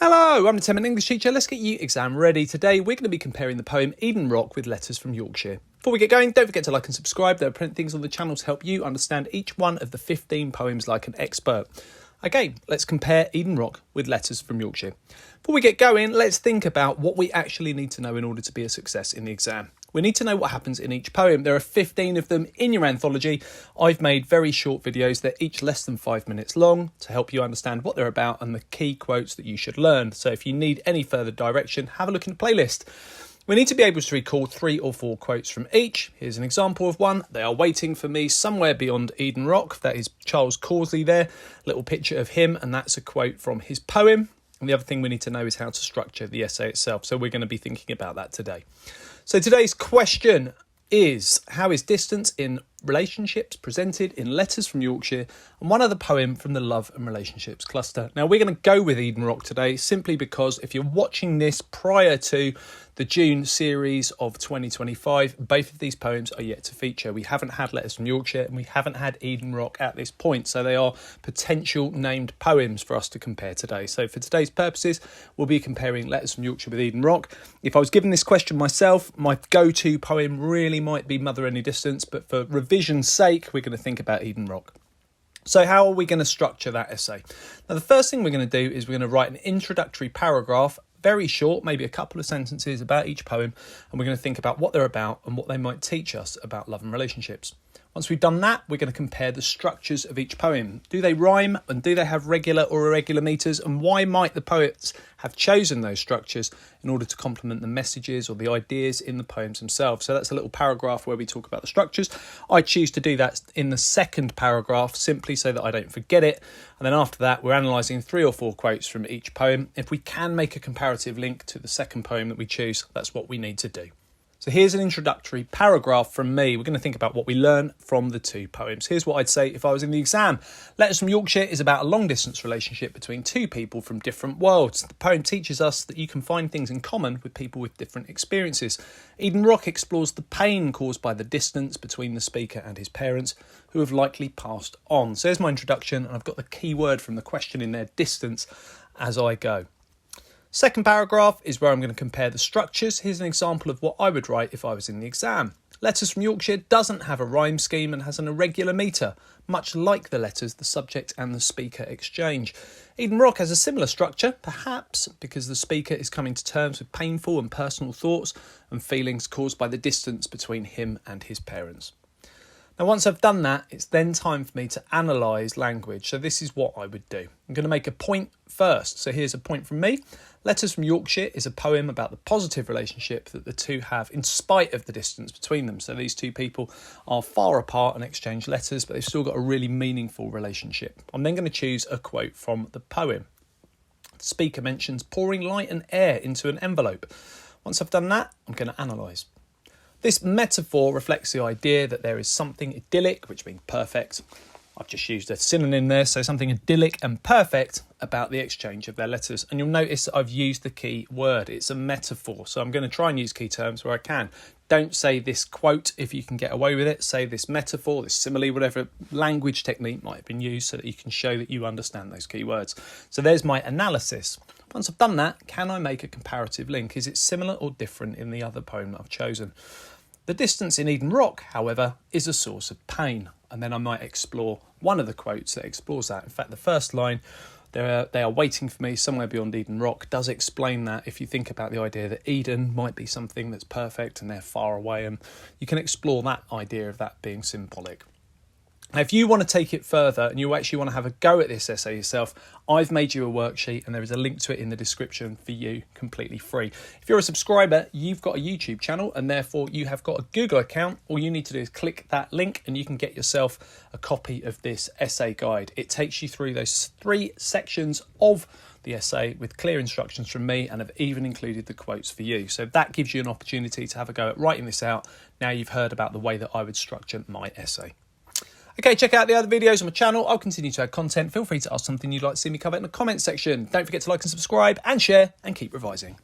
Hello, I'm the 10-minute English teacher. Let's get you exam ready. Today we're going to be comparing the poem Eden Rock with Letters from Yorkshire. Before we get going, don't forget to like and subscribe. There are plenty of things on the channel to help you understand each one of the 15 poems like an expert. Okay, let's compare Eden Rock with Letters from Yorkshire. Before we get going, let's think about what we actually need to know in order to be a success in the exam. We need to know what happens in each poem. There are 15 of them in your anthology. I've made very short videos. They're each less than 5 minutes long to help you understand what they're about and the key quotes that you should learn. So if you need any further direction, have a look in the playlist. We need to be able to recall 3 or 4 quotes from each. Here's an example of one. They are waiting for me somewhere beyond Eden Rock. That is Charles Causley there. Little picture of him, and that's a quote from his poem. And the other thing we need to know is how to structure the essay itself. So we're going to be thinking about that today. So today's question is, how is distance in relationships presented in Letters from Yorkshire and one other poem from the Love and Relationships cluster? Now we're going to go with Eden Rock today simply because if you're watching this prior to the June series of 2025, both of these poems are yet to feature. We haven't had Letters from Yorkshire and we haven't had Eden Rock at this point, so they are potential named poems for us to compare today. So for today's purposes, we'll be comparing Letters from Yorkshire with Eden Rock. If I was given this question myself, my go-to poem really might be Mother Any Distance, but for revision's sake, we're going to think about Eden Rock. So how are we going to structure that essay? Now, the first thing we're going to do is we're going to write an introductory paragraph, very short, maybe a couple of sentences about each poem, and we're going to think about what they're about and what they might teach us about love and relationships. Once we've done that, we're going to compare the structures of each poem. Do they rhyme, and do they have regular or irregular metres, and why might the poets have chosen those structures in order to complement the messages or the ideas in the poems themselves? So that's a little paragraph where we talk about the structures. I choose to do that in the second paragraph simply so that I don't forget it. And then after that, we're analysing 3 or 4 quotes from each poem. If we can make a comparative link to the second poem that we choose, that's what we need to do. So here's an introductory paragraph from me. We're going to think about what we learn from the 2 poems. Here's what I'd say if I was in the exam. Letters from Yorkshire is about a long-distance relationship between 2 people from different worlds. The poem teaches us that you can find things in common with people with different experiences. Eden Rock explores the pain caused by the distance between the speaker and his parents, who have likely passed on. So here's my introduction, and I've got the key word from the question in there, distance, as I go. Second paragraph is where I'm going to compare the structures. Here's an example of what I would write if I was in the exam. Letters from Yorkshire doesn't have a rhyme scheme and has an irregular metre, much like the letters the subject and the speaker exchange. Eden Rock has a similar structure, perhaps because the speaker is coming to terms with painful and personal thoughts and feelings caused by the distance between him and his parents. Now, once I've done that, it's then time for me to analyse language. So this is what I would do. I'm going to make a point first. So here's a point from me. Letters from Yorkshire is a poem about the positive relationship that the 2 have in spite of the distance between them. So these 2 people are far apart and exchange letters, but they've still got a really meaningful relationship. I'm then going to choose a quote from the poem. The speaker mentions pouring light and air into an envelope. Once I've done that, I'm going to analyse. This metaphor reflects the idea that there is something idyllic, which means perfect. I've just used a synonym there, so something idyllic and perfect about the exchange of their letters. And you'll notice that I've used the key word. It's a metaphor, so I'm going to try and use key terms where I can. Don't say this quote if you can get away with it. Say this metaphor, this simile, whatever language technique might have been used so that you can show that you understand those key words. So there's my analysis. Once I've done that, can I make a comparative link? Is it similar or different in the other poem that I've chosen? The distance in Eden Rock, however, is a source of pain. And then I might explore one of the quotes that explores that. In fact, the first line, they are waiting for me somewhere beyond Eden Rock, does explain that if you think about the idea that Eden might be something that's perfect and they're far away. And you can explore that idea of that being symbolic. Now, if you want to take it further and you actually want to have a go at this essay yourself, I've made you a worksheet and there is a link to it in the description for you, completely free. If you're a subscriber, you've got a YouTube channel and therefore you have got a Google account. All you need to do is click that link and you can get yourself a copy of this essay guide. It takes you through those 3 sections of the essay with clear instructions from me, and I've even included the quotes for you. So that gives you an opportunity to have a go at writing this out. Now you've heard about the way that I would structure my essay. Okay, check out the other videos on my channel. I'll continue to add content. Feel free to ask something you'd like to see me cover in the comments section. Don't forget to like and subscribe and share, and keep revising.